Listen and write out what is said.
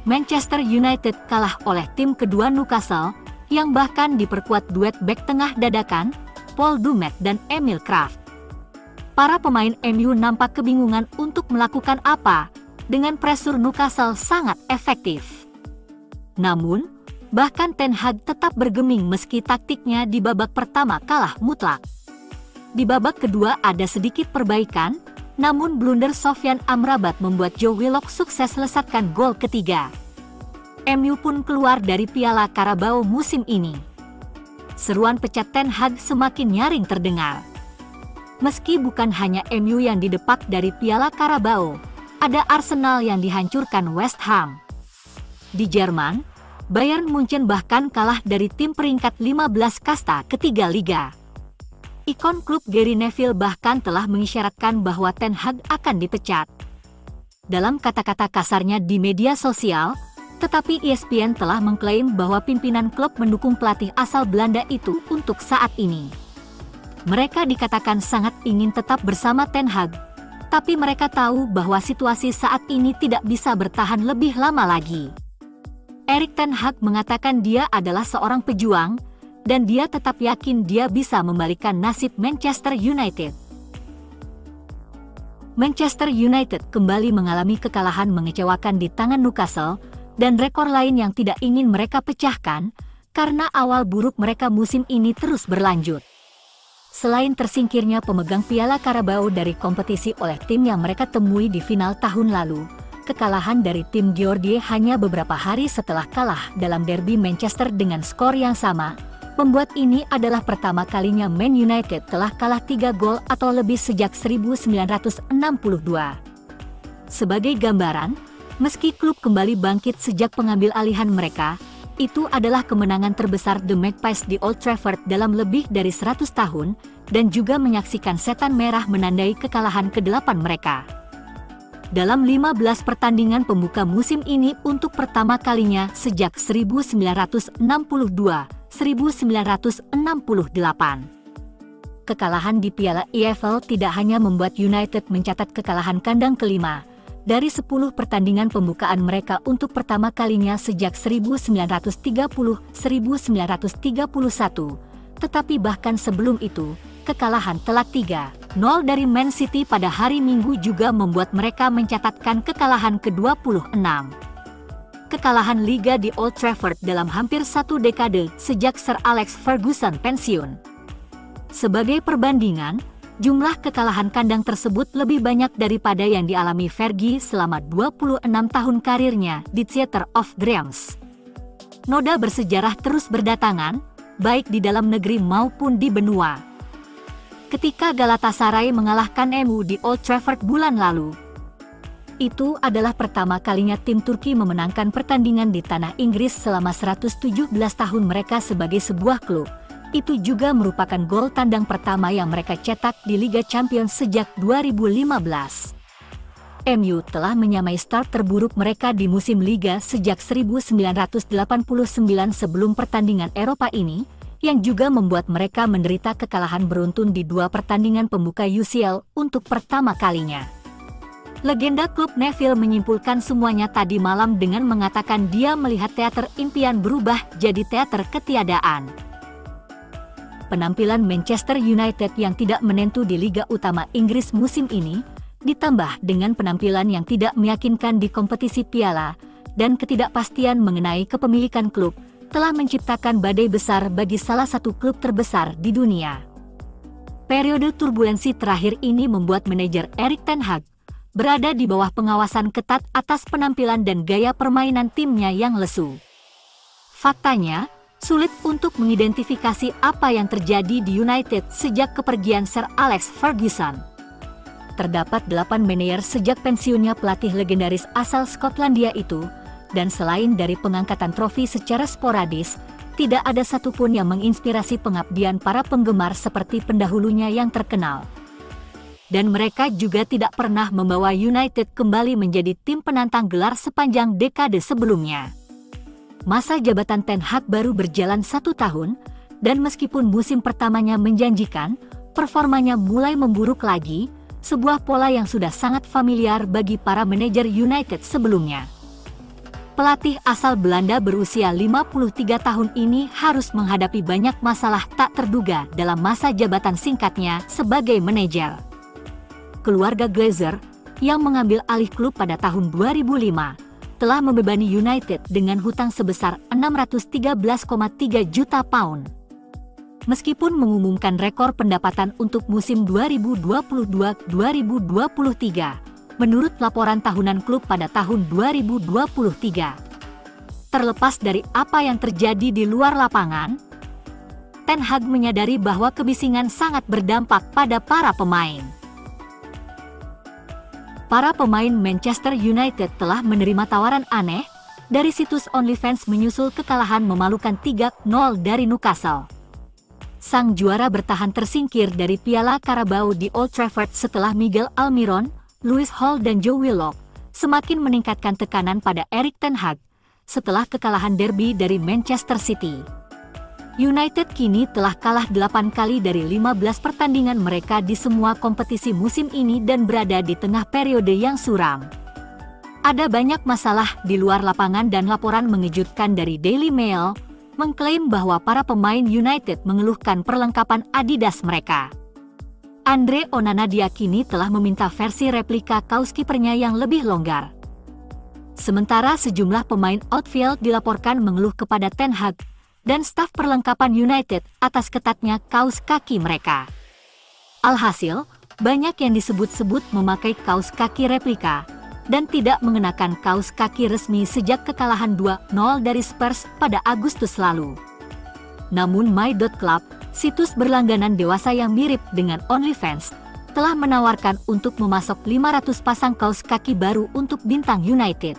Manchester United kalah oleh tim kedua Newcastle, yang bahkan diperkuat duet bek tengah dadakan, Paul Dummett dan Emil Kraft. Para pemain MU nampak kebingungan untuk melakukan apa, dengan pressure Newcastle sangat efektif. Namun, bahkan Ten Hag tetap bergeming meski taktiknya di babak pertama kalah mutlak. Di babak kedua ada sedikit perbaikan, namun blunder Sofyan Amrabat membuat Joe Willock sukses selesaikan gol ketiga. MU pun keluar dari Piala Carabao musim ini. Seruan pecat Ten Hag semakin nyaring terdengar. Meski bukan hanya MU yang didepak dari Piala Carabao, ada Arsenal yang dihancurkan West Ham. Di Jerman, Bayern Munchen bahkan kalah dari tim peringkat 15 kasta ketiga liga. Ikon klub Gary Neville bahkan telah mengisyaratkan bahwa Ten Hag akan dipecat. Dalam kata-kata kasarnya di media sosial, tetapi ESPN telah mengklaim bahwa pimpinan klub mendukung pelatih asal Belanda itu untuk saat ini. Mereka dikatakan sangat ingin tetap bersama Ten Hag, tapi mereka tahu bahwa situasi saat ini tidak bisa bertahan lebih lama lagi. Erik ten Hag mengatakan dia adalah seorang pejuang, dan dia tetap yakin dia bisa membalikkan nasib Manchester United. Manchester United kembali mengalami kekalahan mengecewakan di tangan Newcastle, dan rekor lain yang tidak ingin mereka pecahkan, karena awal buruk mereka musim ini terus berlanjut. Selain tersingkirnya pemegang Piala Carabao dari kompetisi oleh tim yang mereka temui di final tahun lalu, kekalahan dari tim Geordie hanya beberapa hari setelah kalah dalam derby Manchester dengan skor yang sama, membuat ini adalah pertama kalinya Man United telah kalah 3 gol atau lebih sejak 1962. Sebagai gambaran, meski klub kembali bangkit sejak pengambil alihan mereka, itu adalah kemenangan terbesar The Magpies di Old Trafford dalam lebih dari 100 tahun, dan juga menyaksikan setan merah menandai kekalahan ke-8 mereka. Dalam 15 pertandingan pembuka musim ini untuk pertama kalinya sejak 1962-1968. Kekalahan di Piala EFL tidak hanya membuat United mencatat kekalahan kandang kelima dari 10 pertandingan pembukaan mereka untuk pertama kalinya sejak 1930-1931, tetapi bahkan sebelum itu, kekalahan telak 3-0 dari Man City pada hari Minggu juga membuat mereka mencatatkan kekalahan ke-26. Kekalahan Liga di Old Trafford dalam hampir 1 dekade sejak Sir Alex Ferguson pensiun. Sebagai perbandingan, jumlah kekalahan kandang tersebut lebih banyak daripada yang dialami Fergie selama 26 tahun karirnya di Theatre of Dreams. Noda bersejarah terus berdatangan, baik di dalam negeri maupun di benua. Ketika Galatasaray mengalahkan MU di Old Trafford bulan lalu, itu adalah pertama kalinya tim Turki memenangkan pertandingan di tanah Inggris selama 117 tahun mereka sebagai sebuah klub. Itu juga merupakan gol tandang pertama yang mereka cetak di Liga Champions sejak 2015. MU telah menyamai start terburuk mereka di musim Liga sejak 1989 sebelum pertandingan Eropa ini, yang juga membuat mereka menderita kekalahan beruntun di 2 pertandingan pembuka UCL untuk pertama kalinya. Legenda klub Neville menyimpulkan semuanya tadi malam dengan mengatakan dia melihat teater impian berubah jadi teater ketiadaan. Penampilan Manchester United yang tidak menentu di Liga Utama Inggris musim ini, ditambah dengan penampilan yang tidak meyakinkan di kompetisi piala, dan ketidakpastian mengenai kepemilikan klub, telah menciptakan badai besar bagi salah satu klub terbesar di dunia. Periode turbulensi terakhir ini membuat manajer Erik ten Hag berada di bawah pengawasan ketat atas penampilan dan gaya permainan timnya yang lesu. Faktanya, sulit untuk mengidentifikasi apa yang terjadi di United sejak kepergian Sir Alex Ferguson. Terdapat 8 manajer sejak pensiunnya pelatih legendaris asal Skotlandia itu, dan selain dari pengangkatan trofi secara sporadis, tidak ada satupun yang menginspirasi pengabdian para penggemar seperti pendahulunya yang terkenal. Dan mereka juga tidak pernah membawa United kembali menjadi tim penantang gelar sepanjang dekade sebelumnya. Masa jabatan Ten Hag baru berjalan 1 tahun, dan meskipun musim pertamanya menjanjikan, performanya mulai memburuk lagi, sebuah pola yang sudah sangat familiar bagi para manajer United sebelumnya. pelatih asal Belanda berusia 53 tahun ini harus menghadapi banyak masalah tak terduga dalam masa jabatan singkatnya sebagai manajer. Keluarga Glazer, yang mengambil alih klub pada tahun 2005, telah membebani United dengan hutang sebesar 613,3 juta pound. Meskipun mengumumkan rekor pendapatan untuk musim 2022-2023, menurut laporan tahunan klub pada tahun 2023. Terlepas dari apa yang terjadi di luar lapangan, Ten Hag menyadari bahwa kebisingan sangat berdampak pada para pemain. Para pemain Manchester United telah menerima tawaran aneh dari situs OnlyFans menyusul kekalahan memalukan 3-0 dari Newcastle. Sang juara bertahan tersingkir dari Piala Carabao di Old Trafford setelah Miguel Almiron, Lewis Hall dan Joe Willock semakin meningkatkan tekanan pada Erik ten Hag setelah kekalahan derby dari Manchester City. United kini telah kalah 8 kali dari 15 pertandingan mereka di semua kompetisi musim ini dan berada di tengah periode yang suram. Ada banyak masalah di luar lapangan dan laporan mengejutkan dari Daily Mail mengklaim bahwa para pemain United mengeluhkan perlengkapan Adidas mereka. Andre Onana diyakini telah meminta versi replika kaos kipernya yang lebih longgar. Sementara sejumlah pemain outfield dilaporkan mengeluh kepada Ten Hag dan staf perlengkapan United atas ketatnya kaos kaki mereka. Alhasil, banyak yang disebut-sebut memakai kaos kaki replika dan tidak mengenakan kaos kaki resmi sejak kekalahan 2-0 dari Spurs pada Agustus lalu. Namun My.Club, situs berlangganan dewasa yang mirip dengan OnlyFans, telah menawarkan untuk memasok 500 pasang kaos kaki baru untuk bintang United.